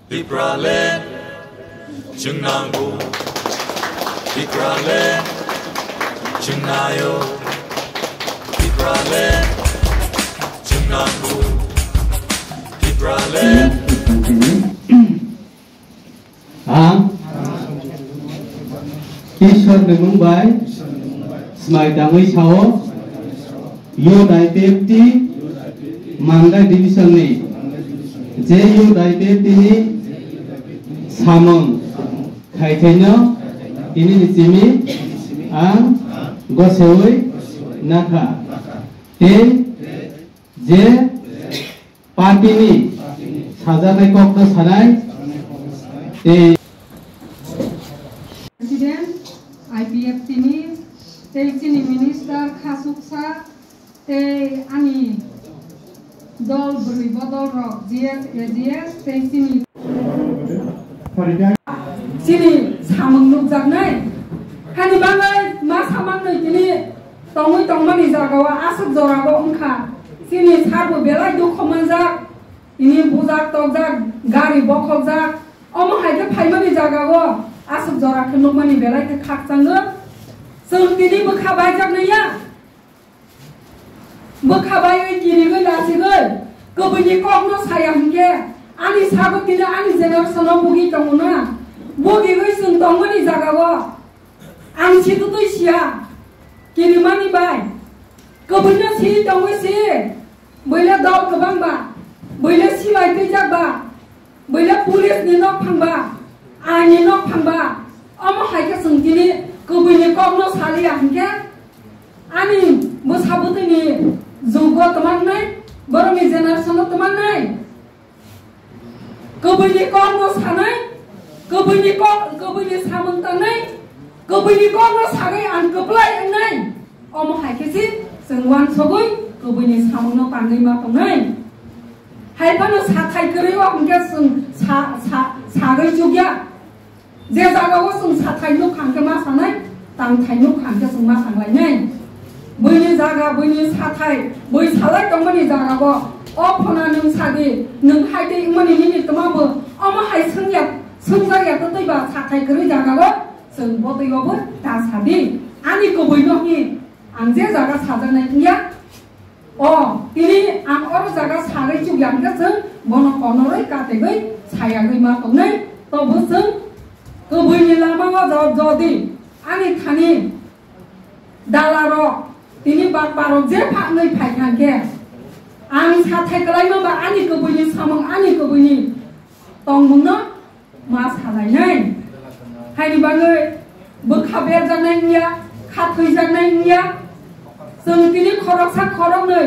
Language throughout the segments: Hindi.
Dipralen Chungnangu Dipralen Chungnayo Dipralen Chungnangu Dipralen Ishwar Mumbai Smai Dangui Sao Yo Dai Pepti Mangga Division ni J.U. Dai Pepti ni Samong Kaitenya ini di sini ang Gosewi Naka T J Parti ni Sajanai Kokta Sanai Presiden IPF ini sini Minister Khasuksa ani dol beribadol rok GS sini sini samang nukjaknai hani bangai ma samang nei kini tongmani jagawa asuk jorago ongkha sini sarbo belai dukho manjak ini bujak tokjak gari bokhokjak omo haike phaimani jagago asuk jorakhe nukmani belai ke khakjango जों दिनै बोखाबाय जागनैया बोखाबाय गिरिगै लासिगै गोबैनि ककनो साया हंगे आंनि साबो दिनै आंनि जेनेरेसनाव बुगि दङना बुगिगै जों दंमोननि जागावो आं सिदु दैसिया गिरिमानि बाय गोबैनो सि दङैसि बैला दाव गोबांबा बैला सिलाय दैजाबा बैला पुलिसनि नक फांबा आंनि नक फांबा अमा हायके जों दिनै गोबैनि ककनो सालिया हंगे आंनि मोसाबोदैनि जुगो तमांनाय बर'नि जेनेरेसनाव तमांनाय गोबैनि ककनो सानाय गोबैनि सामोंतांनाय गोबैनि ककनो सागै आं गोब्लाय एंनाय अम हायकेसि जों वान सगै गोबैनि सामोंनो तांगै मा तंनाय हायफानो साथाय गोरैवा हंगे जों सागै जुगिया जे जागावो जों साथायनो खांके मा सानाय तांथायनो खांके जों मा सांलायनाय बैनि जागा बैनि साथाय बै सालाय दंमोननि जागावो अफना नों सागि नों हायदै मोनि निमित्तमाबो अमा हाय सोंजाया तो दैबा साथाय गोरै जागावो जों बदैयावबो दा साबि आंनि गोबैनो हि आं जे जागा साजानाय गैया दिनै आं अर जागा सागै जुगियांके जों बन कनरै काटेगै सायागै मा तंनाय तबो जों गोबैनि लामायाव जदि आंनि थानि दालारो दिनै बारबारो जे फानै फायखांके आं साथाय गलायमोबा आंनि गोबैनि सामों आंनि गोबैनि तंमुंनो मा सालायनाय हायनि बागै बोखा बेरजानाय निया खाथैजानाय निया जों दिनै खरकसा खरकनै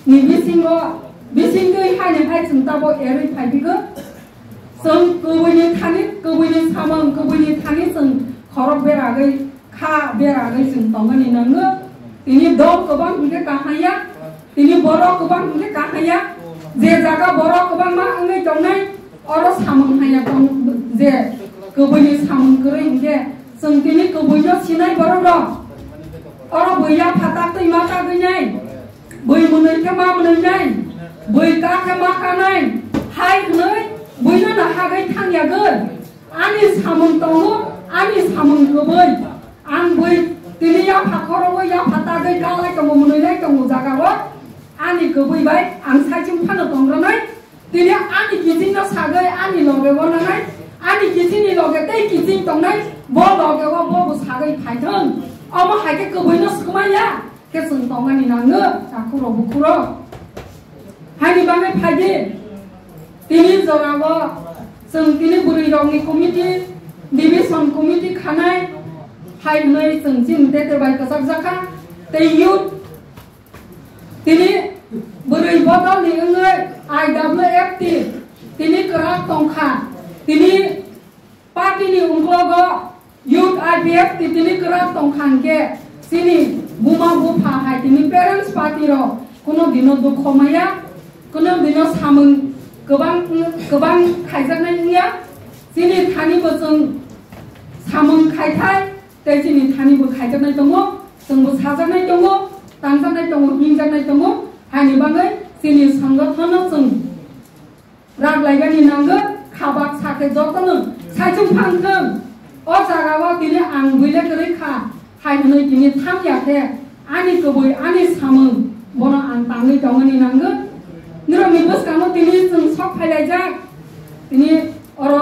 नि बिसिंगै हायनिहाय जों दाबो एरै फायबिगो जों गोबैनि सामों गोबैनि थानि जों खरक बेरागै खा बेरागै जों तंगनि नङो दिनै दल गोबां हुंगे काहाया दिनै बर' गोबां हुंगे काहाया जे जागा बर' गोबां मा आंगै दंनाय अर सामों हाया दं जे गोबैनि सामों गोरै हुंगे जों दिनै गोबैनो सिनाय बर' दं अर बैया फाता दैमा कागैनाय बै मोनैखे मा मोनैनाय बै काखे मा कानाय हाय होनै बैनो नाहागै थांयागै आंनि सामों दङ आंनि सामों गोबै आं बै दिनै या फाखरावबो या फातागै गालाय दङ मोनैलाय दङ जागावो आंनि गोबैबाय आं साइथिं फानो दंग्रानाय दिनै आंनि गिदिंनो सागै आंनि लगे बनानाय आंनि गिदिंनि लगे दै गिदिं दंनाय ब लगेवा बबो सागै फायथों अमा हायके गोबैनो सुखुमाया के जों दंगानि नाङो जाखुरो बुखुरो हायनि बागै फायदि दिनै जरावो जों दिनै बुरै रावनि कमिटि डिभिजन कमिटि खानाय हायनै जों जिम देदेबाय गजाक जाखा दै युथ दिनै बुरै बदलनि ओङै IWFT दिनै गोराक दंखा दिनै पार्टिनि उंग्लगो युथ IPFT दिनै गोराक दंखांके दिनै बुमा बुफा हाय दिनै पेरेन्ट्स पार्टिर कोनो दिनो दुखमाया कोनो दिनो सामों गोबां खायजानाय निया दिनै थानिबो जों सामों खायथाय दै दिनै थानिबो खायजानाय दङ जोंबो साजानाय दङ तांजानाय दङ हिंजानाय दङ हायनि बागै जोंनि संगठनाव जों रागलायगानि नांगो खाबाक साखे जतनो साइजों फांथों अ जागावा दिनै आं बैले गोरै खा हायनै दिनै थाम याखे आनि गुबै आनि सामों बनो आं ताङै दङनि नांगो निरमि बसकानो दिनै जों सब फायलायजा दिनै अर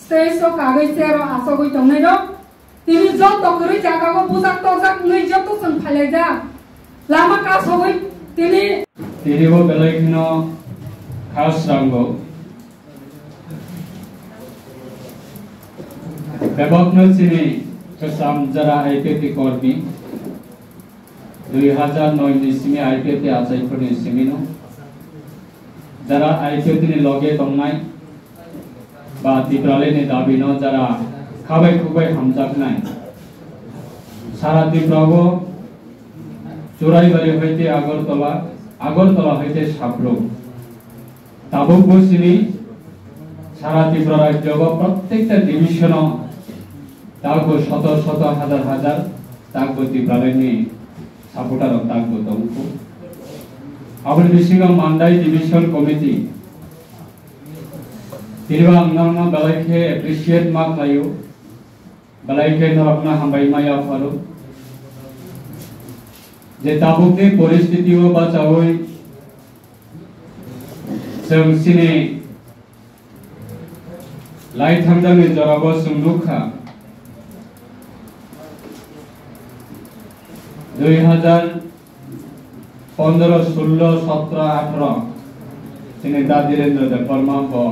स्टेज कागै सेर आसगै दंनाय दं दिनै जत गोरै जागावा बुजाक तजाक नै जत जों फायलायजा लामा कासगै दिनै दिनैबो बेलायखिनो खास रांगौ बेबकनो सिनि कसम जरा आईपीएफटी कर्मी 2009 नि सिमी आईपीएफटी आचाइफोरनि सिमिनो जरा आईपीएफटी नि लगे दंनाय बा तिब्रालेनि दाबिनो जरा खाबाय खुबाय हामजागनाय सारा तिब्रावो चुराइबारि हইতে আগরতলা হইতে সাবরুম তাবুকবো सिनि সারা ত্রিপুরা রাজ্য প্রত্যেকটা ডিভিশন তাগো শত শত হাজার হাজার তাগো ত্রিপুরালেনি সাপোর্টার তাগো দংকু আবল বিসিঙ্গ মান্দাই ডিভিশন কমিটি তিরবা अंगना बेलाइखे एप्रिशिएट मा खायो बेलाइखे नरकना हामबाय माया फारो जे ताबुकनि परिस्थितिओ बाचावै जों सिनि लाई थांदानि जराबो सुंदुखा 2015 16 17 18 सिनि दादिरेन्द्र देवबर्मा को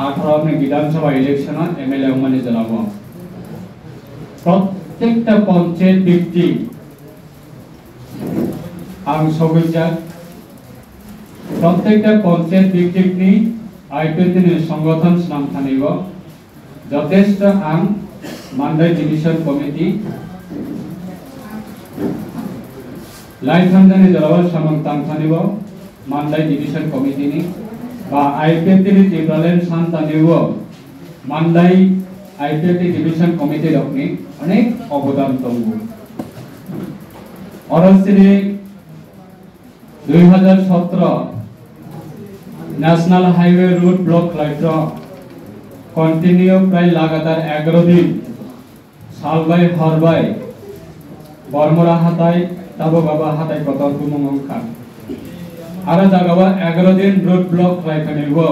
18 में विधानसभा इलेक्शन एमएलए माने जराबो प्रत्येकटा पंचायत व्यक्ति आं सगैजा प्रत्येकटा पंचायत व्यक्तिनि आईपीएफटी संगठन नामथानिबो यथेष्ट आं मान्दाय डिविजन कमिटी लाइथामदानि जराबो सामं तांथानिबो मान्दाय डिविजन कमिटीनि बा आईपीएफटी टिब्रालेन सानतानिबो मान्दाय आईपीएफटी डिविजन कमिटी रखनि अनेक अवदान दंगो अरसिनि 2017 नेशनल हाईवे रूट ब्लॉक लाइट्र कंटिन्यू प्राय लगातार 11 दिन सालबाय हरबाय बरमरा हाताय ताबो बाबा हाताय कतर गुमंखा आरो जागाबा 11 दिन रूट ब्लॉक लाइफानिबो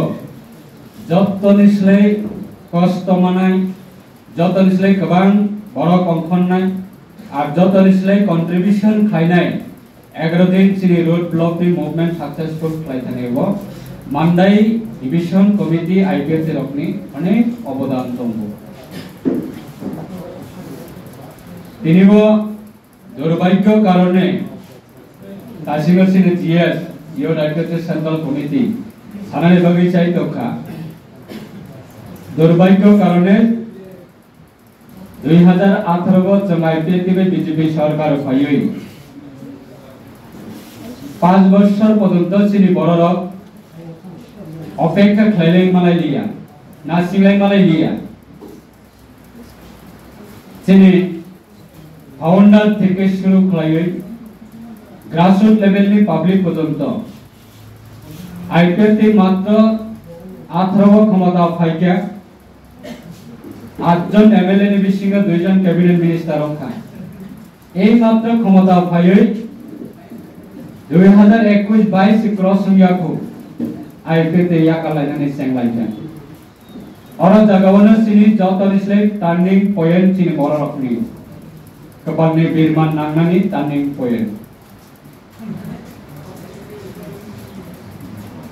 जतनिस्लै कष्ट मानाय जतनिस्लै गोबां बड़ कंखननाय आरो जतनिस्लै कंट्रिब्यूशन खायनाय 11 दिन सिनि रूट ब्लॉक नि मूवमेंट सक्सेसफुल खायथानिबो मान्दाय डिविजन कमिटी आईपीएफटी रखनि अनेक अवदान दंगो तिनिबो दुर्भाग्य कारणे काशिगसिनि जीएस यो आईपीएफटी सेंट्रल कमिटी सानानि बागै चाइतोखा दुर्भाग्य कारणे 2018 को जों आईपीएफटी बीजेपी सरकार फायै 5 বছর পর্যন্ত सिनि बररक अपेक्षा खालाय मालाय लिया नासिंलाय मालाय लिया सिनि फाउंडर থেকে শুরু খালাयै ग्रासरूट लेवल नि पब्लिक पर्यंत आईपीएफटी मात्र 18 क्षमता फाइका 8 जन एमएलए नि बिसिंग 2 जन कैबिनेट मिनिस्टर रखा এই মাত্র ক্ষমতা ফাयै 2021-22 क्रॉस संख्याखौ आईपीएफटी याकालायनानै सेंलायजा अर जागावनो सिनि जतनिस्लै टार्निंग पॉइंट सिनि बररकनि गोबांनि बिरमान नांनानै टार्निंग पॉइंट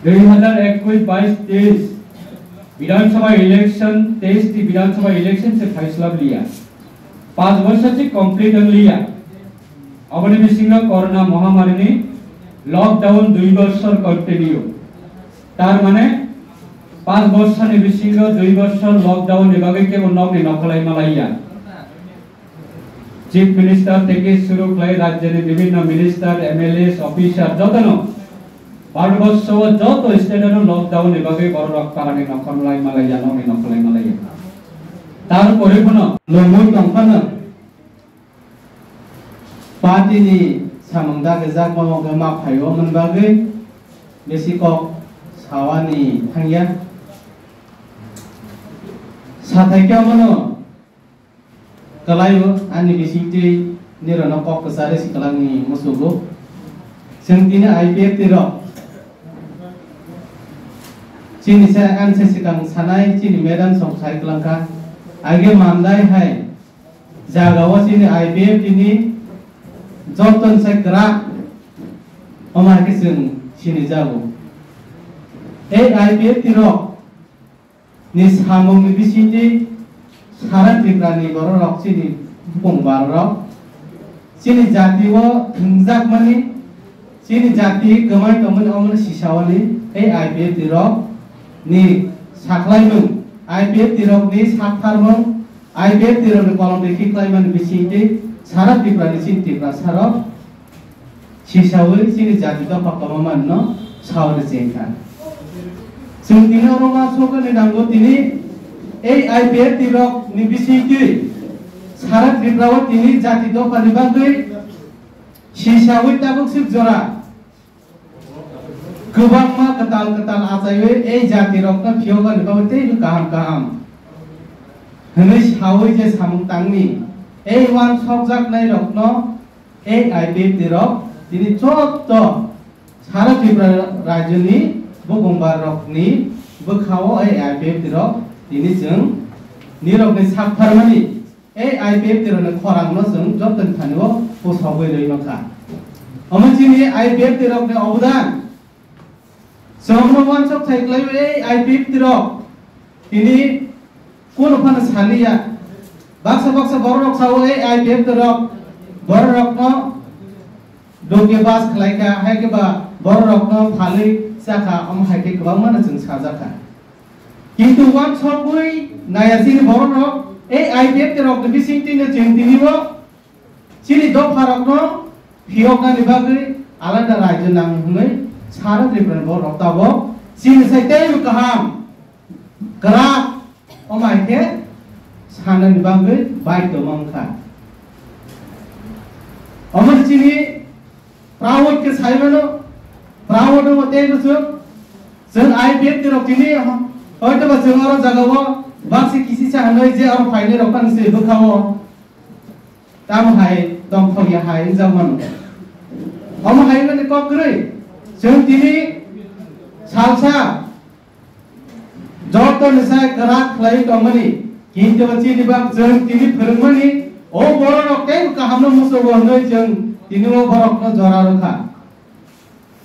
2021-22 विधानसभा इलेक्शन 23 विधानसभा इलेक्शन से फैसला लिया 5 वर्ष से कंप्लीट लिया अबनि बिसिंग कोरोना महामारी ने लॉकडाउन 2 वर्ष कंटिन्यू तार माने 5 वर्ष नि बिसिंग 2 वर्ष लॉकडाउन एबागे के नगनि नखलाय मालाया चीफ मिनिस्टर থেকে শুরু করে রাজ্যের বিভিন্ন মিনিস্টার এমএলএ অফিসার যতনো ভারতবর্ষ যত স্টেটের লকডাউন এভাবে বড় রক্তারানি নখলাই মালাইয়া নমি নখলাই মালাইয়া তারপরে কোন লমুই দংখানা पार्टीनि सामंदा गजा गमा फायो मनबागै basic sawani thangya sathai kya mano kalayo ani bisiti nirana kok kesare sikalangi musugo sengtina IPF tiro chini sa an se sikang sanai chini medan song sai kelangka age mandai hai jagawa chini IPF tini joton sai kra omar kisung chini jago IPF tiro ni samong ni bisiti saran tikrani boro rok chini bung barok chini jati wo thungjak mani chini jati gamai tomun omon sisawani IPF tiro ni saklaimung IPF tirok ni saktarmung IPF tirok ni kolom dekhi klaiman bisiti sarat tikrani chini tikra sarok sisawi chini jati to pakamaman no sawri jengka sung tino roma soka ni nanggo tini IPF tirok ni bisiti sarat tikrawa tini jati to panibagui sisawi tabuk sip jora गोबां मा कताल कताल आचायवे जाति रक्ता फियोगा निबाव तेबो गाहाम गाहाम हनै सावै जे सामुं तांनि वान सकजाक नाय रक्नो IPF tirok तिनि चोत्त सारा त्रिपुरा राज्यनि बगंबार रकनि बोखावो IPF tirok तिनि जों निरकनि साकथारमानि IPF tirokनि खरांनो जों जतन थानिव पोसावै रैमाखा अमनसिनि IPF tirokनि अवदान Semua sok saya kelai IPF tirok ini kono pana salia baksa borok sawo IPF tirok borok no doge bas kelai ka hai ke ba borok no phali saka hai ke ba mana jeng sajaka kintu wan sokui naya sini borok IPF tirok ni bising ne jeng tiniwo sini do pharok no hiok na nibagri alada rajya nang hungai सारा त्रिपुरा बोर रक्ताबो सिन साइते कहम करा ओमाइके साना निबांगै बाय दमंखा अमर चिनि प्रावट के साइमनो प्रावट मते जों IPF tirok चिनि होयतो बा जों आरो जागावो बाक्सि किसि सा हनै जे आरो फाइने रकान से बोखावो ताम हाय दम फगिया हाय जामन अम हाय माने ककरै जों दिनै सालसा जतन साय करा खलाय दमनि किन्तु चिनि बा जों दिनै फोरोंमनि ओ बर रक्ते काहामनो मुसोबो नै जों दिनै बरकनो जरा रखा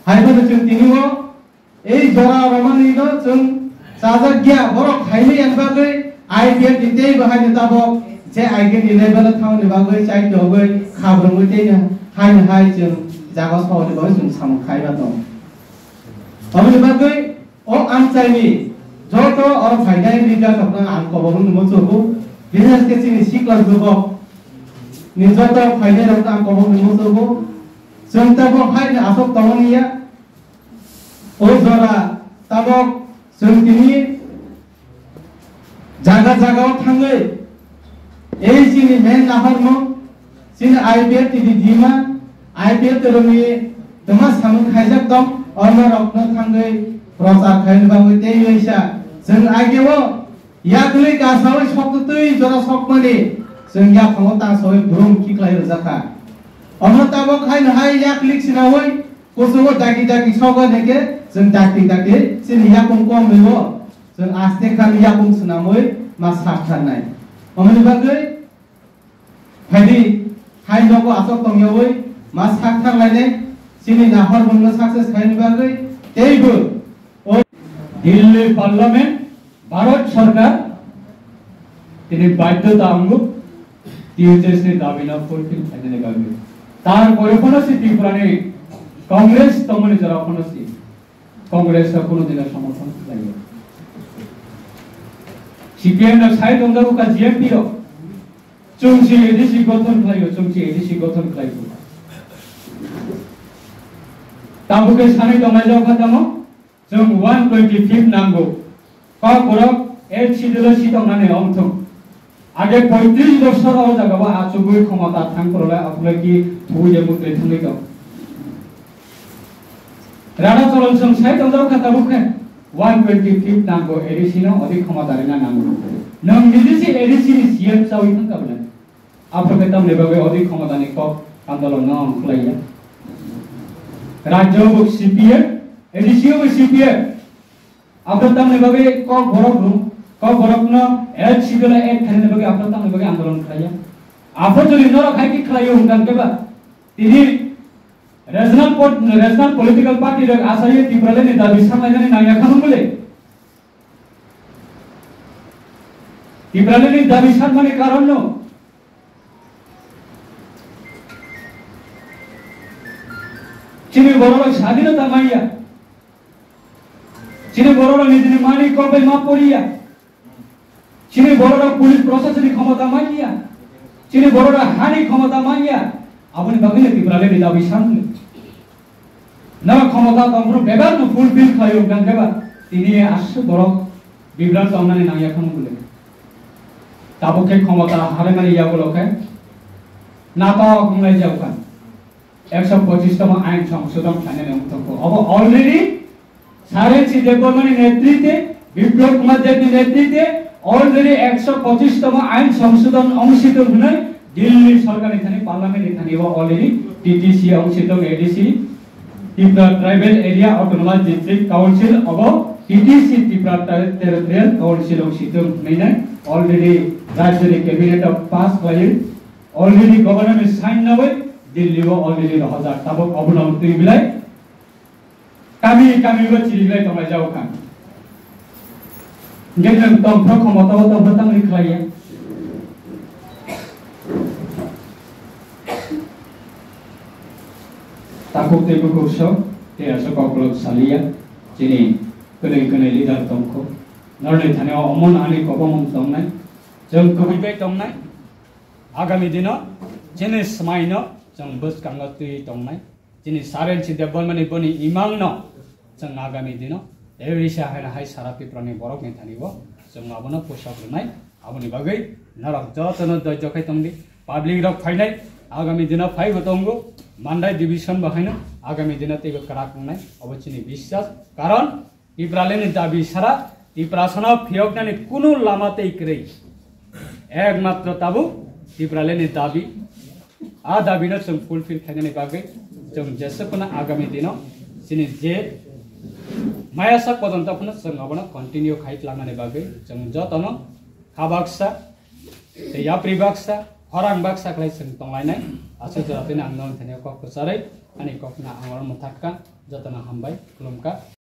हायबो जों दिनै जरा रमनि न जों साजाग्या बरक हायनि अनबागै IPF दिते बाहायनो ताबो जे आइगे लेभेल थावनि बागै चाइ दगै खाब्रंगै तेनो हायनो हाय जों जागा सावनि बागै जों सामखायबा दं अमनि बागै ओ आमचाइनि जतो और फाइनाइ लिगा तपना आंकबो नमचोबो बिजनेस के चिनि सिक्ला जबो नि जतो फाइनाइ रक्ता आंकबो नमचोबो जों ताबो हायनो आसक तमनिया ओ जरा ताबो जों दिनि जागा जागाव थाङै चिनि मेन नाहरमो चिनि IPF तिदि दिमा IPF तरमि दमा सामु खायजाक दं अन रक्न थाङै प्रचार खायनो बागै तेयैसा जों आगेवो यागलै गासावै सकतै जरा सकमनि जों या फंगो तासोय ब्रुम किख्लाय रजाखा अन ताबो खायनो हाय याकलिक सिनावै कोसोबो दागि दागि सग नेके जों दागि दागि चिनि याकुम कम मेवो जों आस्ते खान याकुम सुनामै मा साथारनाय अमनि बागै फायदि हायनोबो आसक तंयावै मा साथारलायनाय चिनि नाहर बंनो सक्सेस खायनो बागै तेयबो दिल्ली पार्लियामेंट भारत सरकार তিনি বাধ্যতামূলক টিএচএস এর দাবি না ফুলফিল খাইতে পারবে তার পরিপূর্ণসি ত্রিপুরানি কংগ্রেস তমনি যারা কোনসি কংগ্রেস কোনো দিন সমর্থন লাগে সিপিএম না সাইড অঙ্গু কা জিএমপি ও চুংসি এডিসি গঠন খাইও চুংসি এডিসি গঠন খাইও ताबुके सानै दंनाय जाव खातामो जों 125 नांगौ का गरक एल सिदल सिदंनानै अंथों आगे 35 बছराव जागाबा आचुगुय क्षमता थांखरला आपलकी थुये मुक्ले थांगैगौ राणा चलन सं साइ दंजाव खाताबुके 125 नांगौ एडिसिनो अधिक क्षमतारिना नांगौ नों निजिसि एडिसिनि सीएम सावि थांकाबना आपके तमने बागै अधिक क्षमतानि क आंदोलन न खुलाइया राज्य बुक सीपीए एडिसियो बुक सीपीए आपके तमने बागै क बरक न एल सिगला एक खाने बागै आपके तमने बागै आंदोलन खुलाइया आप जो नर खाइ कि खुलाइयो हुनकान केबा तिनी regional political party rek asai tibrale ni dabi samajani naya khanu bole tibrale ni dabi samani karon no chini bororo স্বাধীনতা মাইয়া chini bororo nijini mani kobe ma poriya chini bororo police প্রশাসনিক ক্ষমতা মাইয়া chini bororo hani ক্ষমতা মাইয়া আপনি বাগিলে tibrale ni dabi samni ना क्षमता तंत्र बेबार न फुलफिल खायो गंगेबा तिनी आसु बरक बिब्रान तंनानि नाया खनु बुले ताबुके क्षमता हारे माने याबलके नाता खुंनाय जावखान 125 तम आइन संशोधन खाने उतको अब ऑलरेडी सारे चिदेबरमानि नेतृत्वे विप्लव कुमार देवनि नेतृत्वे ऑलरेडी 125 तम आइन संशोधन अंशित हुने दिल्ली सरकारनि थानि पार्लियामेन्टनि थानि ऑलरेडी टीटीसी अंशित ADC Tripura Tribal Area Autonomous District Council of TTC Tripura Territorial Council of Situng Mainai already Rajyani Cabinet of Pass Client already government signed away Delhi already Rahazar Tabok Abunam Tribilai kami berciribilai tomai jauh kan jangan tomprok komotau bertang liklaya takuk tebu kurso dia sekolah salia jadi kena leader tongko nolai thane omon ani kopomon tongnai jeng kubibai tongnai agami dino jenis semaino jeng bus kangatui tongnai jenis saren si development boni imang no jeng agami dino ewisha hai sarapi prani borok ni thani bo jeng abono posak runai aboni bagai narak jotono dojokai tongdi public rok phainai agami dino phai gotonggo Mandai division bahayna agami dina tego karak nai obachini বিশ্বাস karon Tripurale ni dabi sara Tripurasana phiyok nani kuno lamate ikrei ekmatro tabu Tripurale ni dabi a dabi no jeng fulfill khainani bagai jeng jesepona agami dino sini je mayasa podonta phuna jeng abona continue khait langnani bagai jeng jotono khabaksa ya pribaksa orang baksa klai seng tonglainai asu jaratina angnon thane kok sarai ani kokna angor muthakka jatana hambai kulumka